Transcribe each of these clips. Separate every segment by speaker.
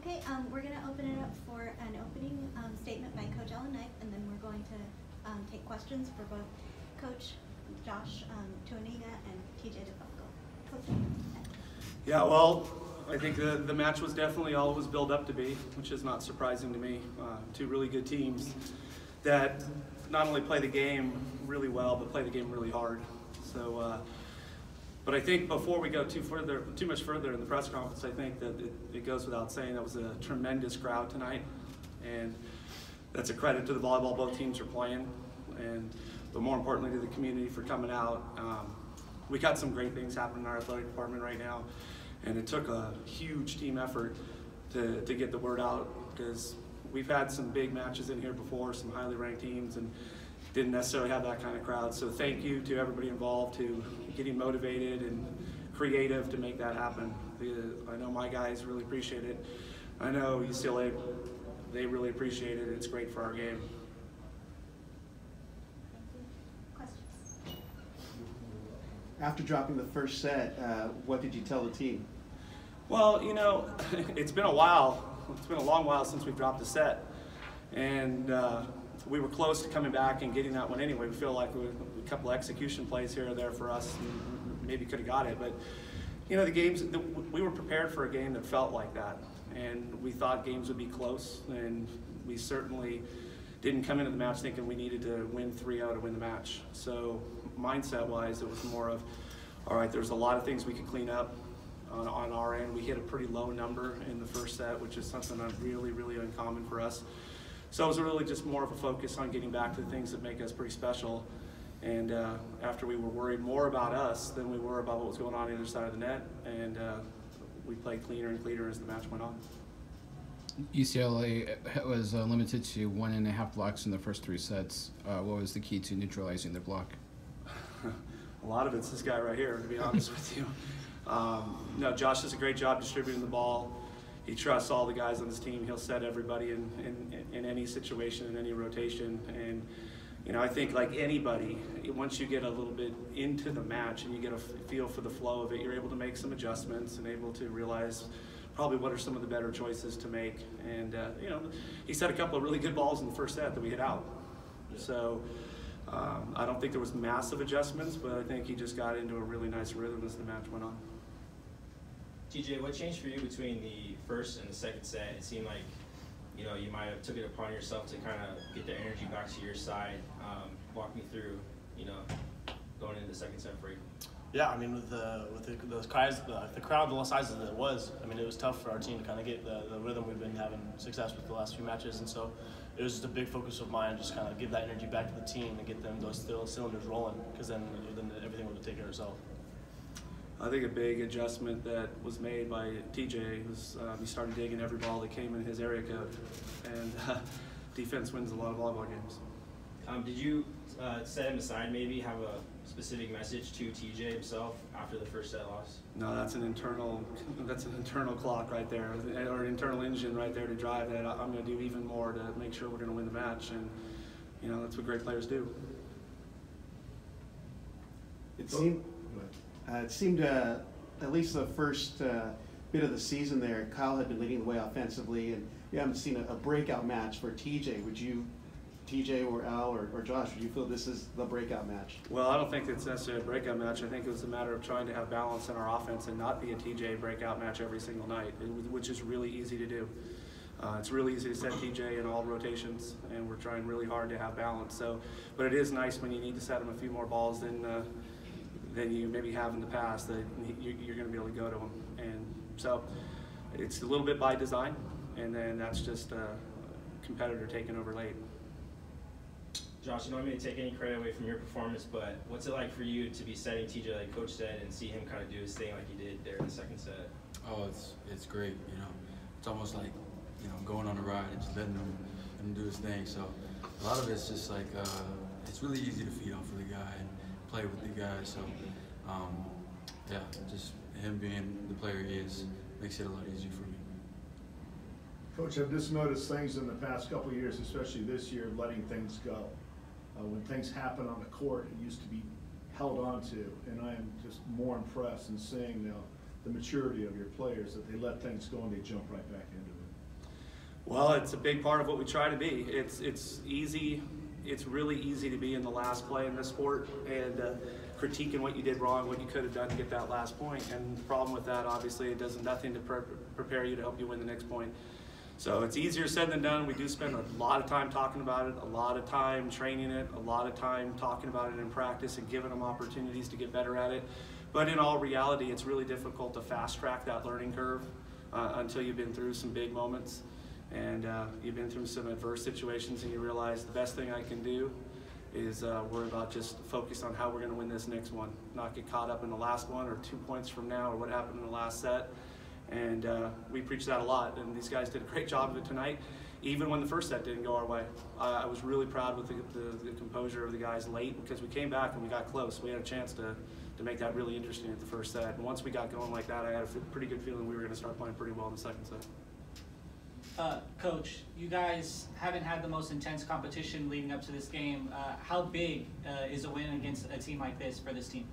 Speaker 1: Okay, we're going to open it up for an opening statement by Coach Ellen Knight, and then we're going to take questions for both Coach Josh Tuaniga and TJ DeFalco. Coach.
Speaker 2: Yeah, well, I think the match was definitely all it was built up to be, which is not surprising to me. Two really good teams that not only play the game really well, but play the game really hard. So, but I think before we go too much further in the press conference, I think that it goes without saying that was a tremendous crowd tonight, and that's a credit to the volleyball both teams are playing, but more importantly to the community for coming out. We got some great things happening in our athletic department right now, and it took a huge team effort to get the word out, because we've had some big matches in here before, some highly ranked teams, and didn't necessarily have that kind of crowd. So thank you to everybody involved, to getting motivated and creative to make that happen. I know my guys really appreciate it. I know UCLA, they really appreciate it. It's great for our game.
Speaker 1: Questions?
Speaker 3: After dropping the first set, what did you tell the team?
Speaker 2: Well, you know, it's been a while. It's been a long while since we've dropped a set. And we were close to coming back and getting that one anyway. We feel like a couple of execution plays here or there for us, and maybe could have got it. But, you know, we were prepared for a game that felt like that. And we thought games would be close, and we certainly didn't come into the match thinking we needed to win 3-0 to win the match. So mindset-wise, it was more of, all right, there's a lot of things we could clean up on our end. We hit a pretty low number in the first set, which is something that's really, really uncommon for us. So it was really just more of a focus on getting back to the things that make us pretty special. And after we were worried more about us than we were about what was going on the other side of the net, and we played cleaner and cleaner as the match went on.
Speaker 4: UCLA was limited to 1.5 blocks in the first 3 sets. What was the key to neutralizing their block?
Speaker 2: A lot of it's this guy right here, to be honest with you. No, Josh does a great job distributing the ball. He trusts all the guys on his team. He'll set everybody in any situation, in any rotation. And, you know, I think like anybody, once you get a little bit into the match and you get a feel for the flow of it, you're able to make some adjustments and able to realize probably what are some of the better choices to make. And, you know, he set a couple of really good balls in the first set that we hit out. So I don't think there was massive adjustments, but I think he just got into a really nice rhythm as the match went on.
Speaker 5: TJ, what changed for you between the first and the second set? It seemed like, you know, you might have took it upon yourself to kind of get the energy back to your side. Walk me through, you know, going into the second set break.
Speaker 6: Yeah, I mean, with the crowd, the size that it was, I mean, it was tough for our team to kind of get the rhythm we've been having success with the last few matches, and so it was just a big focus of mine, just kind of give that energy back to the team and get them those cylinders rolling, because then everything would take care of itself.
Speaker 2: I think a big adjustment that was made by TJ was he started digging every ball that came in his area code, and defense wins a lot of volleyball games.
Speaker 5: Did you set him aside, maybe have a specific message to TJ himself after the first set loss?
Speaker 2: No, that's an internal clock right there, or an internal engine right there to drive that. I'm going to do even more to make sure we're going to win the match, and you know that's what great players do.
Speaker 3: It seemed at least the first bit of the season there, Kyle had been leading the way offensively, and you haven't seen a breakout match for TJ. Would you, TJ or Al or Josh, would you feel this is the breakout match?
Speaker 2: Well, I don't think it's necessarily a breakout match. I think it was a matter of trying to have balance in our offense and not be a TJ breakout match every single night, which is really easy to do. It's really easy to set TJ in all rotations, and we're trying really hard to have balance. So, but it is nice when you need to set him a few more balls than you maybe have in the past, that you're going to be able to go to them. And so it's a little bit by design, and then that's just a competitor taking over late.
Speaker 5: Josh, you don't want me to take any credit away from your performance, but what's it like for you to be setting TJ like Coach said and see him kind of do his thing like he did there in the second set?
Speaker 7: Oh, it's great, you know. It's almost like, you know, going on a ride and just letting him do his thing. So a lot of it's just like, it's really easy to feed off of the guy and play with the guy. So yeah, just him being the player he is makes it a lot easier for me.
Speaker 8: Coach, I've just noticed things in the past couple of years, especially this year, letting things go. When things happen on the court, it used to be held on to, and I am just more impressed in seeing now the maturity of your players, that they let things go and they jump right back into it.
Speaker 2: Well, it's a big part of what we try to be. It's easy. It's really easy to be in the last play in this sport and critiquing what you did wrong, what you could have done to get that last point. And the problem with that, obviously, it does nothing to prepare you to help you win the next point. So it's easier said than done. We do spend a lot of time talking about it, a lot of time training it, a lot of time talking about it in practice and giving them opportunities to get better at it. But in all reality, it's really difficult to fast track that learning curve until you've been through some big moments and you've been through some adverse situations and you realize the best thing I can do is worry about just focus on how we're going to win this next one, not get caught up in the last one or 2 points from now or what happened in the last set. And we preach that a lot, and these guys did a great job of it tonight, even when the first set didn't go our way. I was really proud with the composure of the guys late because we came back and we got close. We had a chance to make that really interesting at the first set. And once we got going like that, I had a pretty good feeling we were going to start playing pretty well in the second set.
Speaker 9: Coach, you guys haven't had the most intense competition leading up to this game. How big is a win against a team like this for this team?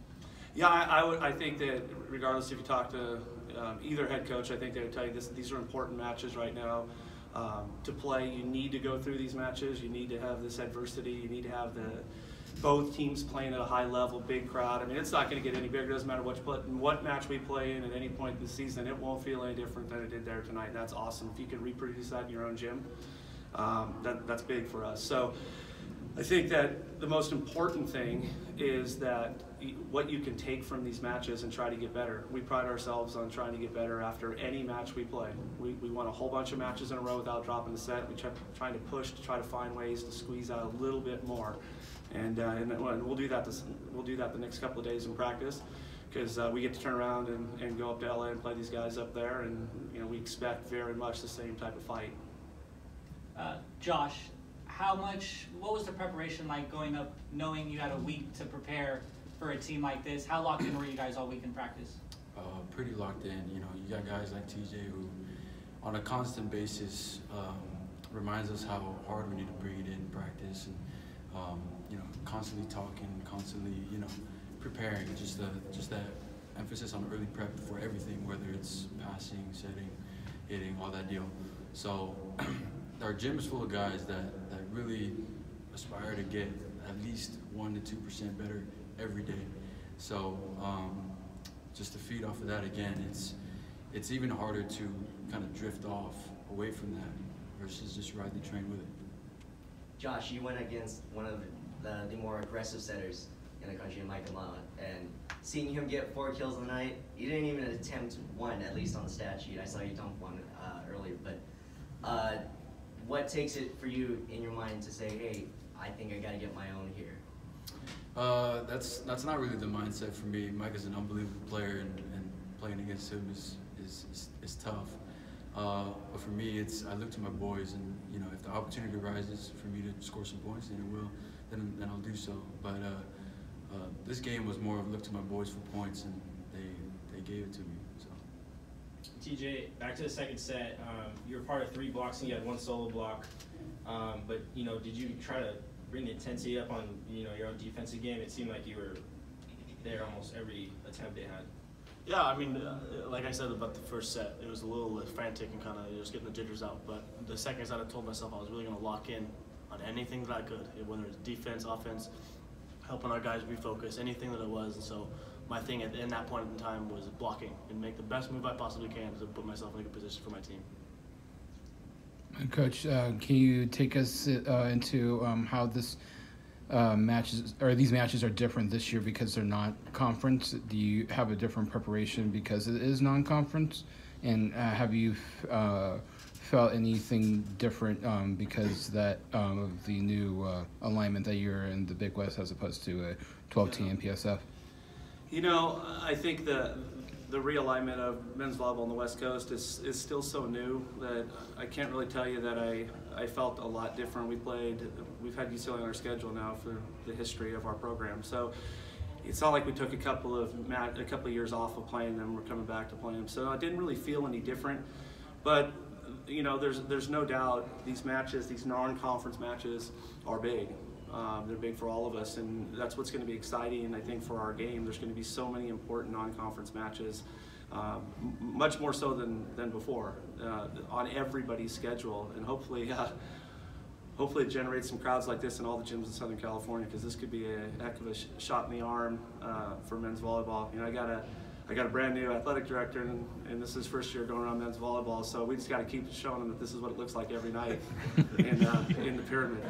Speaker 2: Yeah, I think that regardless if you talk to either head coach, I think they would tell you these are important matches right now to play. You need to go through these matches. You need to have this adversity. You need to have both teams playing at a high level, big crowd. I mean, it's not going to get any bigger. It doesn't matter what match we play in at any point in the season. It won't feel any different than it did there tonight. That's awesome. If you can reproduce that in your own gym, that's big for us. So I think that the most important thing is that what you can take from these matches and try to get better. We pride ourselves on trying to get better after any match we play. We won a whole bunch of matches in a row without dropping the set. We kept trying to push to try to find ways to squeeze out a little bit more. And we'll do that. We'll do that the next couple of days in practice, because we get to turn around and go up to LA and play these guys up there, and we expect very much the same type of fight.
Speaker 9: Josh, what was the preparation like going up, knowing you had a week to prepare for a team like this? How locked in were you guys all week in practice?
Speaker 7: Pretty locked in. You got guys like TJ who, on a constant basis, reminds us how hard we need to bring it in practice, and constantly talking, constantly, preparing. Just that emphasis on early prep for everything, whether it's passing, setting, hitting, all that deal. So our gym is full of guys that really aspire to get at least 1% to 2% better every day. So just to feed off of that again, it's even harder to kind of drift off away from that versus just ride the train with it.
Speaker 10: Josh, you went against one of the more aggressive setters in the country, Mike Amala, and seeing him get 4 kills on the night, you didn't even attempt one, at least on the stat sheet. I saw you dump one earlier, but what takes it for you in your mind to say, hey, I think I got to get my own here?
Speaker 7: That's not really the mindset for me. Mike is an unbelievable player, and playing against him is tough. But for me, I look to my boys, and if the opportunity arises for me to score some points, then it will. Then I'll do so. But this game was more of look to my boys for points, and they gave it to me. So.
Speaker 5: TJ, back to the second set. You were part of 3 blocks, and you had 1 solo block. But did you try to bring the intensity up on your own defensive game? It seemed like you were there almost every attempt they had.
Speaker 6: Yeah, I mean, like I said about the first set, it was a little frantic and kind of just getting the jitters out. But the second set, I told myself I was really going to lock in on anything that I could, whether it's defense, offense, helping our guys refocus, anything that it was. And so my thing in that point in time was blocking and make the best move I possibly can to put myself in a good position for my team.
Speaker 4: Coach, can you take us into how these matches are different this year because they're not conference? Do you have a different preparation because it is non-conference? And have you felt anything different because of the new alignment that you're in the Big West as opposed to a 12-team PSF?
Speaker 2: I think the realignment of men's volleyball on the West Coast is still so new that I can't really tell you that I felt a lot different. We've had UCLA on our schedule now for the history of our program, so it's not like we took a couple of years off of playing them. We're coming back to playing them, so I didn't really feel any different. But there's no doubt these matches, these non-conference matches, are big. They're big for all of us, and that's what's going to be exciting. And I think for our game, there's going to be so many important non-conference matches much more so than before, on everybody's schedule, and hopefully it generates some crowds like this in all the gyms in Southern California, because this could be a heck of a shot in the arm for men's volleyball. You know, I got a brand new athletic director, and this is his first year going around men's volleyball, so we just got to keep showing him that this is what it looks like every night in the pyramid.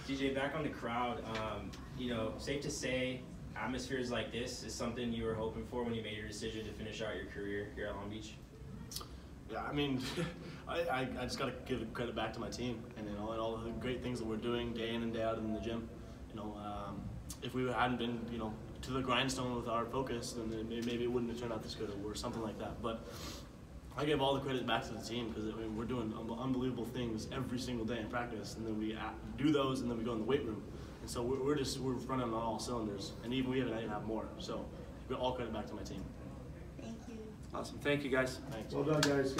Speaker 5: TJ, back on the crowd, you know, safe to say atmospheres like this is something you were hoping for when you made your decision to finish out your career here at Long Beach?
Speaker 6: Yeah, I mean, I just got to give credit back to my team, and and all the great things that we're doing day in and day out in the gym. You know, if we hadn't been, you know, to the grindstone with our focus, then maybe it wouldn't have turned out this good or something like that. But I give all the credit back to the team, because I mean, we're doing unbelievable things every single day in practice, and then we do those, and then we go in the weight room. And so we're running on all cylinders, and even we even have more. So all credit back to my team.
Speaker 1: Thank you.
Speaker 2: Awesome. Thank you, guys.
Speaker 6: Thanks.
Speaker 8: Well done, guys.